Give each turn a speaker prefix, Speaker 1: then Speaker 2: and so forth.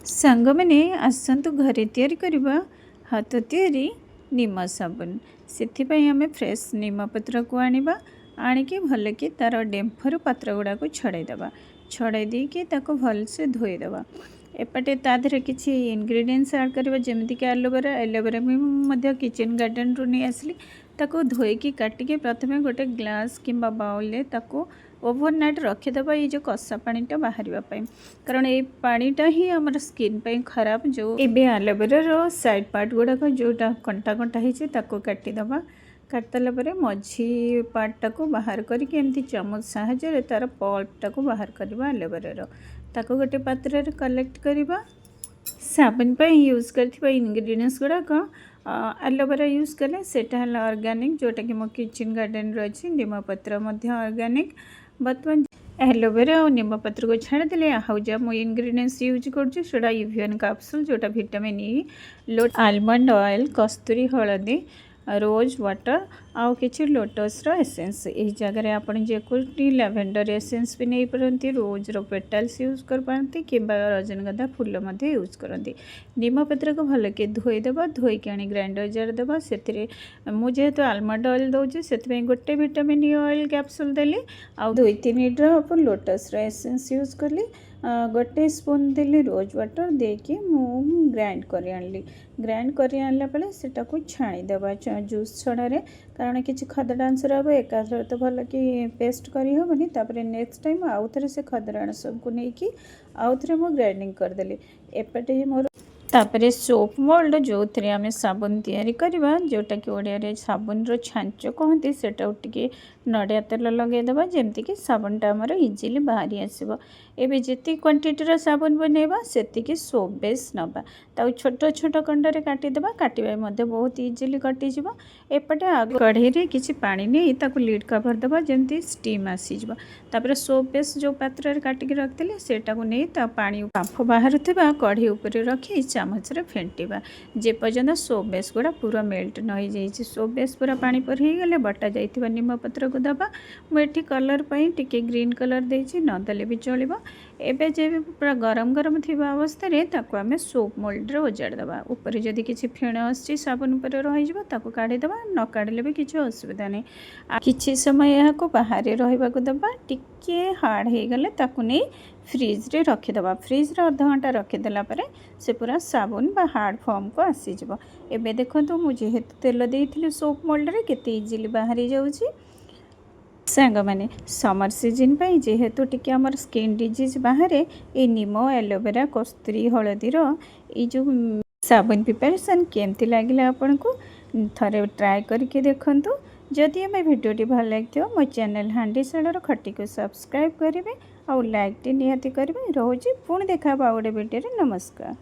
Speaker 1: ସାଙ୍ଗମାନେ ଆସନ୍ତୁ ଘରେ ତିଆରି କରିବା ହାତ ତିଆରି ନିମ ସାବୁନ। ସେଥିପାଇଁ ଆମେ ଫ୍ରେଶ୍ ନିମପତ୍ରକୁ ଆଣିବା। ଆଣିକି ଭଲକି ତା'ର ଡେମ୍ଫରୁ ପତ୍ର ଗୁଡ଼ାକୁ ଛଡ଼େଇଦେବା। ଛଡ଼େଇ ଦେଇକି ତାକୁ ଭଲସେ ଧୋଇଦେବା। ଏପଟେ ତା ଦେହରେ କିଛି ଇନଗ୍ରିଡ଼ିଏଣ୍ଟସ୍ ଆଡ଼୍ କରିବା, ଯେମିତିକି ଆଲୋଭେରା। ଆଲୋଭେରା ବି ମୁଁ ମଧ୍ୟ କିଚେନ୍ ଗାର୍ଡ଼େନରୁ ନେଇ ଆସିଲି। ତାକୁ ଧୋଇକି କାଟିକି ପ୍ରଥମେ ଗୋଟେ ଗ୍ଲାସ୍ କିମ୍ବା ବାଉଲରେ ତାକୁ ଓଭରନାଇଟ୍ ରଖିଦେବା, ଏଇ ଯେଉଁ କଷା ପାଣିଟା ବାହାରିବା ପାଇଁ। କାରଣ ଏଇ ପାଣିଟା ହିଁ ଆମର ସ୍କିନ୍ ପାଇଁ ଖରାପ। ଯେଉଁ ଏବେ ଆଲୋଭେରାର ସାଇଡ଼୍ ପାର୍ଟ ଗୁଡ଼ାକ ଯେଉଁଟା କଣ୍ଟା କଣ୍ଟା ହେଇଛି ତାକୁ କାଟିଦେବା। କାଟିଦେଲା ପରେ ମଝି ପାର୍ଟଟାକୁ ବାହାର କରିକି ଏମିତି ଚାମଚ ସାହାଯ୍ୟରେ ତା'ର ପଲ୍ପଟାକୁ ବାହାର କରିବା ଆଲୋଭେରାର। ତାକୁ ଗୋଟେ ପାତ୍ରରେ କଲେକ୍ଟ କରିବା। ସାବୁନ ପାଇଁ ୟୁଜ୍ କରିଥିବା ଇନଗ୍ରିଡ଼ିଏଣ୍ଟସ୍ ଗୁଡ଼ାକ ଆଲୋଭେରା ୟୁଜ୍ କଲେ ସେଇଟା ହେଲା ଅର୍ଗାନିକ୍, ଯେଉଁଟାକି ମୋ କିଚେନ୍ ଗାର୍ଡ଼େନରୁ ଅଛି। ନିମପତ୍ର ମଧ୍ୟ ଅର୍ଗାନିକ୍। ବର୍ତ୍ତମାନ ଆଲୋଭେରା ଆଉ ନିମପତ୍ରକୁ ଛାଡ଼ିଦେଲେ ଆଉ ଯାହା ମୁଁ ଇନଗ୍ରିଡ଼ିଏଣ୍ଟସ୍ ୟୁଜ୍ କରୁଛି ସେଇଟା ଇଭିଏନ୍ କ୍ୟାପ୍ସୁଲ୍, ଯେଉଁଟା ଭିଟାମିନ୍ ଇ, ଆଲମଣ୍ଡ ଅଏଲ୍, କସ୍ତୁରୀ ହଳଦୀ, ରୋଜ୍ ୱାଟର ଆଉ କିଛି ଲୋଟସ୍ର ଏସେନ୍ସ। ଏହି ଜାଗାରେ ଆପଣ ଯେକୌଣସି ଲାଭେଣ୍ଡର ଏସେନ୍ସ ବି ନେଇପାରନ୍ତି, ରୋଜ୍ର ପେଟାଲ୍ସ ୟୁଜ୍ କରିପାରନ୍ତି କିମ୍ବା ରଜନୀଗନ୍ଧା ଫୁଲ ମଧ୍ୟ ୟୁଜ୍ କରନ୍ତି। ନିମପତ୍ରକୁ ଭଲକି ଧୋଇଦେବା। ଧୋଇକି ଆଣି ଗ୍ରାଇଣ୍ଡର ଜାର୍ ଦେବା। ସେଥିରେ ମୁଁ ଯେହେତୁ ଆଲମଣ୍ଡ ଅଏଲ୍ ଦେଉଛି ସେଥିପାଇଁ ଗୋଟେ ଭିଟାମିନ୍ ଇ ଅଏଲ୍ କ୍ୟାପ୍ସୁଲ୍ ଦେଲି, ଆଉ 2-3 ଡ୍ରପ୍ ଲୋଟସ୍ର ଏସେନ୍ସ ୟୁଜ୍ କଲି, ଗୋଟେ ସ୍ପୁନ୍ ଦେଲି ରୋଜ୍ ୱାଟର ଦେଇକି ମୁଁ ଗ୍ରାଇଣ୍ଡ କରି ଆଣିଲି। ଗ୍ରାଇଣ୍ଡ କରି ଆଣିଲା ବେଳେ ସେଟାକୁ ଛାଣିଦେବା ଜୁସ୍ ଛଡ଼ାରେ, କାରଣ କିଛି ଖଦଡ଼ା ଅଂଶ ରହିବ। ଏକାଥରେ ତ ଭଲ କି ପେଷ୍ଟ କରିହେବନି। ତାପରେ ନେକ୍ସଟ ଟାଇମ୍ ଆଉ ଥରେ ସେ ଖଦଡ଼ା ଅଂଶକୁ ନେଇକି ଆଉ ଥରେ ମୁଁ ଗ୍ରାଇଣ୍ଡିଙ୍ଗ କରିଦେଲି। ଏପଟେ ମୋର ତାପରେ ସୋପ୍ ମୋଲ୍ଡ, ଯେଉଁଥିରେ ଆମେ ସାବୁନ ତିଆରି କରିବା, ଯେଉଁଟାକି ଓଡ଼ିଆରେ ସାବୁନର ଛାଞ୍ଚ କହନ୍ତି, ସେଟାକୁ ଟିକେ ନଡ଼ିଆ ତେଲ ଲଗାଇଦେବା, ଯେମିତିକି ସାବୁନଟା ଆମର ଇଜିଲି ବାହାରି ଆସିବ। ଏବେ ଯେତିକି କ୍ୱାଣ୍ଟିଟିର ସାବୁନ ବନେଇବା ସେତିକି ସୋପ୍ ବେସ୍ ନେବା। ତାକୁ ଛୋଟ ଛୋଟ ଖଣ୍ଡରେ କାଟିଦେବା। କାଟିବା ମଧ୍ୟ ବହୁତ ଇଜିଲି କଟିଯିବ। ଏପଟେ ଆଗ କଢ଼େଇରେ କିଛି ପାଣି ନେଇ ତାକୁ ଲିଡ୍ କଭର ଦେବା, ଯେମିତି ଷ୍ଟିମ୍ ଆସିଯିବ। ତାପରେ ସୋପ୍ ବେସ୍ ଯେଉଁ ପାତ୍ରରେ କାଟିକି ରଖିଥିଲେ ସେଟାକୁ ନେଇ ତା ପାଣି ବାମ୍ଫ ବାହାରୁଥିବା କଢ଼େଇ ଉପରେ ରଖି ଚାମଚରେ ଫେଣ୍ଟିବା, ଯେପର୍ଯ୍ୟନ୍ତ ସୋପ୍ ବେସ୍ ଗୁଡ଼ା ପୁରା ମେଲ୍ଟ ନ ହେଇଯାଇଛି। ସୋପ୍ ବେସ୍ ପୁରା ପାଣି ପରି ହେଇଗଲେ ବଟା ଯାଇଥିବା ନିମପତ୍ରକୁ ଦେବା। ମୁଁ ଏଠି କଲର୍ ପାଇଁ ଟିକେ ଗ୍ରୀନ୍ କଲର୍ ଦେଇଛି, ନଦେଲେ ବି ଚଳିବ। ଏବେ ଯେବେ ପୁରା ଗରମ ଗରମ ଥିବା ଅବସ୍ଥାରେ ତାକୁ ଆମେ ସୋପ୍ ମୋଲ୍ଡରେ ଓଜାଡ଼ି ଦେବା। ଉପରେ ଯଦି କିଛି ଫେଣ ଆସିଛି ସାବୁନ ଉପରେ ରହିଯିବ, ତାକୁ କାଢ଼ିଦେବା। ନ କାଢ଼ିଲେ ବି କିଛି ଅସୁବିଧା ନାହିଁ। କିଛି ସମୟ ଏହାକୁ ବାହାରେ ରହିବାକୁ ଦେବା। ଟିକେ ହାର୍ଡ଼ ହେଇଗଲେ ତାକୁ ନେଇ ଫ୍ରିଜ୍ରେ ରଖିଦେବା। ଫ୍ରିଜ୍ରେ ଅଧଘଣ୍ଟା ରଖିଦେଲା ପରେ ସେ ପୁରା ସାବୁନ ବା ହାର୍ଡ଼ ଫର୍ମକୁ ଆସିଯିବ। ଏବେ ଦେଖନ୍ତୁ ମୁଁ ଯେହେତୁ ତେଲ ଦେଇଥିଲି ସୋପ୍ ମୋଲ୍ଡରେ, କେତେ ଇଜିଲି ବାହାରି ଯାଉଛି। ସାଙ୍ଗମାନେ ସମର ସିଜନ୍ ପାଇଁ ଯେହେତୁ ଟିକେ ଆମର ସ୍କିନ୍ ଡିଜିଜ୍ ବାହାରେ, ଏଇ ନିମ, ଆଲୋଭେରା, କସ୍ତୁରୀ ହଳଦୀର ଏଇ ଯେଉଁ ସାବୁନ ପ୍ରିପାରେସନ୍ କେମିତି ଲାଗିଲା ଆପଣଙ୍କୁ ଥରେ ଟ୍ରାଏ କରିକି ଦେଖନ୍ତୁ। ଯଦି ଆମ ଭିଡ଼ିଓଟି ଭଲ ଲାଗିଥିବ ମୋ ଚ୍ୟାନେଲ୍ ହାଣ୍ଡିଶାଳର ଖଟିକୁ ସବସ୍କ୍ରାଇବ୍ କରିବେ ଆଉ ଲାଇକ୍ଟି ନିହାତି କରିବେ। ରହୁଛି, ପୁଣି ଦେଖା ହେବ ଆଉ ଗୋଟେ ଭିଡ଼ିଓରେ। ନମସ୍କାର।